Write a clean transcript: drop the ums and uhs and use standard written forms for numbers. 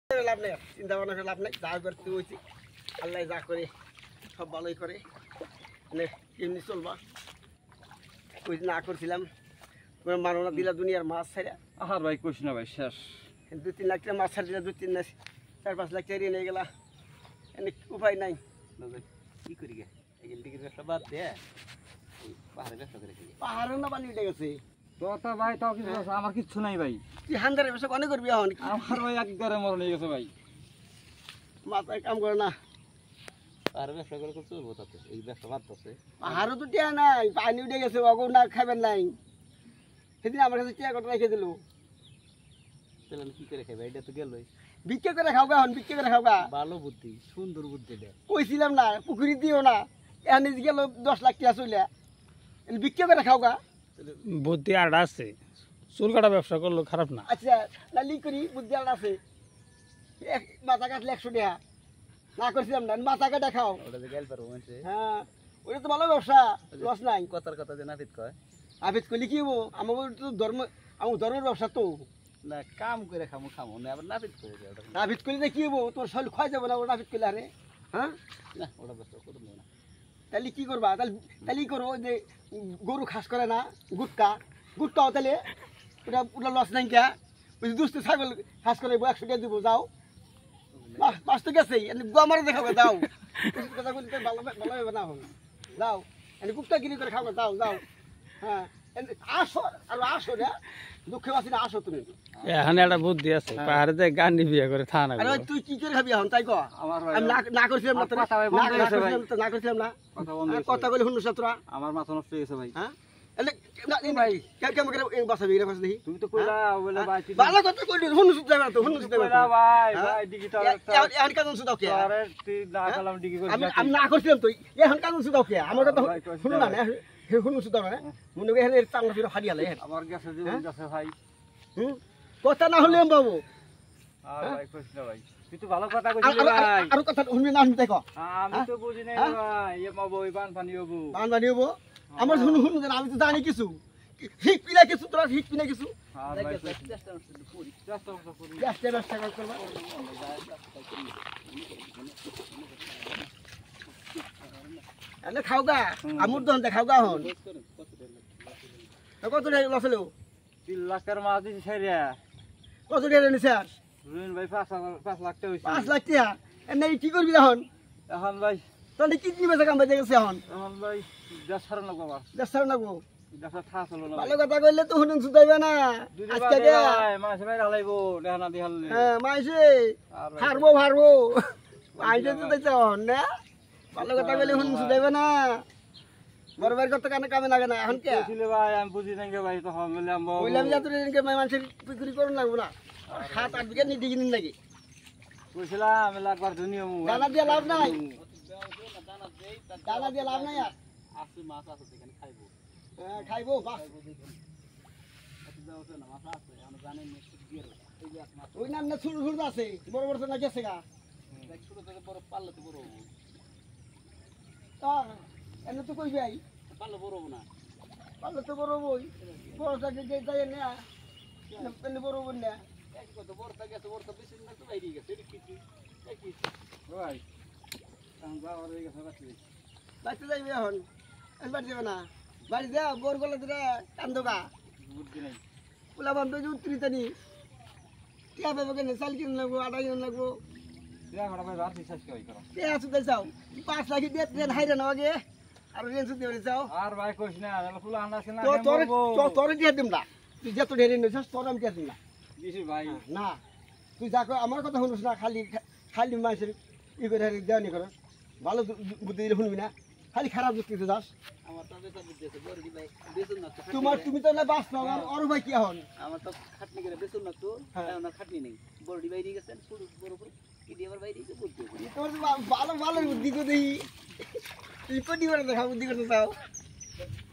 লাভ নেই, চিন্তা ভাবনা করে লাভ নেই, যা করতে হয়েছি আল্লাহ যা করে সব ভালোই করে। মানে এমনি চলবা ওই না করছিলাম তোমার মানবনা দিলা দুনিয়ার মাছ ছাড়া। আহার ভাই কইস না ভাই শেষ। 2-3 লাখ টাকা মাছ ছাড় দিলা, 4-5 লাখ টাকা নিয়ে গেলা, এনে উপায় নাই। কি করি গে এখান থেকে ব্যবসা বাদ দে, পাহাড়ে ব্যবসা করে খাই। পাহাড়ের না পানি উঠে গেছে তোতা ভাই তাও কিছু আছে, আমার কিচ্ছু নাই ভাই। তুই হান্দারে ব্যবসা অনেক করবি এখন। আমার ভাই একবারে মরণ হয়ে গেছে ভাই, মাথায় কাম করে না। পাহাড়ে ব্যবসা করে চলবো তাতে, এই ব্যবসা বাদ দিচ্ছে। পাহাড়ও তো টিয়া নাই, পানি উঠে গেছে, অগো না খাবেন নাই। সেদিন আমার কাছে টিয়া কটা রেখে দিল, তাহলে আমি কি করে খাইবে? এটা তো গেলই। ভিক্ষা করে খাওগা, এখন ভিক্ষা করে খাওগা। ভালো বুদ্ধি, সুন্দর বুদ্ধি এটা। কইছিলাম না পুকুরি দিও না, এনে গেল 10 লাখ টাকা চলে, ভিক্ষা করে খাওগা। বুদ্ধি আর আছে, চুল কাটা ব্যবসা করলো খারাপ না। আচ্ছা নালি করি, বুদ্ধি আর আছে, মাথা কাটলে 100 টাকা না করছিলাম না, মাথা কাটা খাও। ওটা যে গেল পারবো মানুষে। হ্যাঁ ওটা তো ভালো ব্যবসা, লস নাই। কথার কথা যে নাপিত কয়, আবেদ করলে কি হবো, আমার তো ধর্ম, আমার ধর্মের ব্যবসা তো। না কাম করে খামো খামো না, আবার নাপিত করে দেয় ওটা। নাপিত করলে কি হবো, তোর শরীর ক্ষয় যাবো না ওটা নাপিত করলে। আরে হ্যাঁ না ওটা ব্যবসা করবো না। তাহলে কি করবা, তাহলে ই করো, ওই যে গরু খাস করে না গুটকাও, তাহলে ওটা ওটা লস নাই কে। ওই দুস্থ ছাগল খাস করে 100 টাকা দিব, যাও মাস তো গেছেই, গোমারে দেখাবো, যাও কথা বলি তো ভালো ভালো হবে না, হন যাও এনে গুপ্তা গিরি করে খাবো, যাও যাও। হ্যাঁ আসো আর আসো রে, দুঃখে বাসি না, আসো তুমি। এখানে একটা বুদ্ধি আছে, পাহাড়ে যে গান্ডি বিয়ে করে থানা। আরে তুই কি করে খাবি এখন তাই কো? আমার ভাই আমি না করছিলাম না, কথা ভাই বন্ধ হয়ে গেছে ভাই। না করছিলাম না, কথা বন্ধ হয়ে কথা বলি শুনুস তোরা। আমার মাথা নষ্ট হয়ে গেছে ভাই। হ্যাঁ ভাই কেমন করে বাসাবি রে বাসা দেখি। তুমি তো কইলা বলে ভাই তুই ভালো কথা কইলি, শুনুস যাবে না তো, শুনুস যাবে কইলা না ভাই ভাই ডিজিটাল এখন কাজ সুদাও কে? আরে তুই না কালাম ডিগি করে আমি না করছিলাম তো, এখন কাজ সুদাও কে? আমার কথা শুনো না, শুনুস সুদাও না, মনে করি এখানে চাংলা ফিরে হারিয়ালে। আমার কাছে জীবন আছে ভাই। কথা না হলে বাবু আর ভাই কইছ না ভাই, তুই তো ভালো কথা কইছিস ভাই। আর কথা শুনবি না, শুনতে কো আমি তো বুঝি নাই ভাই, এ মাবো এই বান পানি হবো। বান্দা নিব আমার, শুনু শুনু আমি তো জানি কিছু, ঠিক পিনা কিছু, তোরা ঠিক পিনা কিছু। আর ভাই চেষ্টা করি। চেষ্টা করি। ব্যবসা করবা এনে খাওগা, আমুর দহন খাওগা হন। কত টাকা লস হলো? 3 লাখের মাছ দিছি ছাইরা। কত টাকা নিছে? আর রুইন ভাই 5 লাখ টাকা হইছে। 5 লাখ টাকা এনে কি করবি এখন? এখন ভাই তাহলে কিডনি বেচা কাম বেজে গেছে এখন, এখন ভাই দেশ ছাড়া লাগবো আমার। দেড় লাগবো। দেশে থাকা চলো না ভালো কথা কইলে তো হুনুন সুদাইবে না আজকে গে। মাসে ভাই হালাইবো দেখানা দি হাললে। হ্যাঁ মাইছে হারবো আইছে তো দেখছ না, ভালো কথা কইলে হুনুন সুদাইবে না। বড় ভাইয়ের কথা কানে কামে লাগে না এখন কে? ছিল ভাই আমি বুঝি নাই গে ভাই, তখন বলে আমি কইলাম যে তোর এনকে মানুষের বিক্রি করুন লাগবো না, 7-8 বিঘা নিতে কিনিন নাকি? কইছিলাম আমি লাগবার দুনিয়া মু দানা দিয়ে লাভ নাই, দানা দিয়ে লাভ নাই। আর আছে মাছ আছে সেখানে খাইবো। হ্যাঁ খাইবো বাস। না মাছ আছে আমরা জানি না কি দিয়ে এই যে মাছ ওই নাম না ছোট ছোট আছে, বড় বড় তো না গেছে গা। দেখ ছোট থেকে বড় পাল্লা তো বড় হবো। এনে তো কই ভাই পাল্লা বড় হবো না। পারলে তো বড় বই, বড় থাকে যে যাই না এনে বড় বই না। এই কত বড় থেকে আছে, বড় তো বেশি না তো বাইরে গেছে। এটা কি এই কি ভাই আমি যাওয়ার হয়ে গেছে বাকি। বাড়িতে যাইবে এখন, বাড়ি যাবে না, বাড়ি যা বোর গলা ধরে কান্দোগা। বুদ্ধি নাই। পোলা বান্ধব যে উত্তরিতানি টিয়া পাবো কেন, চাল কিনে লাগবো, আটা কিনে লাগবো। দিয়া ঘড়া ভাই রাত শেষ কই করো। টিয়া সুদাই চাও 5 লাখ দিয়ে ট্রেন হাইরে না আগে, আর রেন সুদি হয়ে যাও। আর ভাই কইছ না আমি ফুল আন্দাজ না তো তোর কেমন তোর দিয়ে দিম না, তুই যত ঢেরে নিছিস তোর আমি দিয়ে দিম না। দিছি ভাই। না তুই যা কর আমার কথা শুনিস না, খালি মানুষের ই করে দেওয়ানি করস, ভালো বুদ্ধি দিলে শুনবি না, খালি খারাপ যুক্তিতে যাস। আমার তো বেচা বুদ্ধি আছে, বড় কি ভাই বেচুন না তো। তুমি তো না বাস পাও, আর ভাই কি এখন? আমার তো খাটনি করে বেচুন না তো, হ্যাঁ। আমার খাটনি নেই। বড় বাইরে গেছেন, পুরো বড় বড় কি দিয়ে আবার বাইরে গেছে বুদ্ধি। তোমার তো ভালো ভালো বুদ্ধি করে দিই, তুই কোটি করে দেখা বুদ্ধি করতে চাও।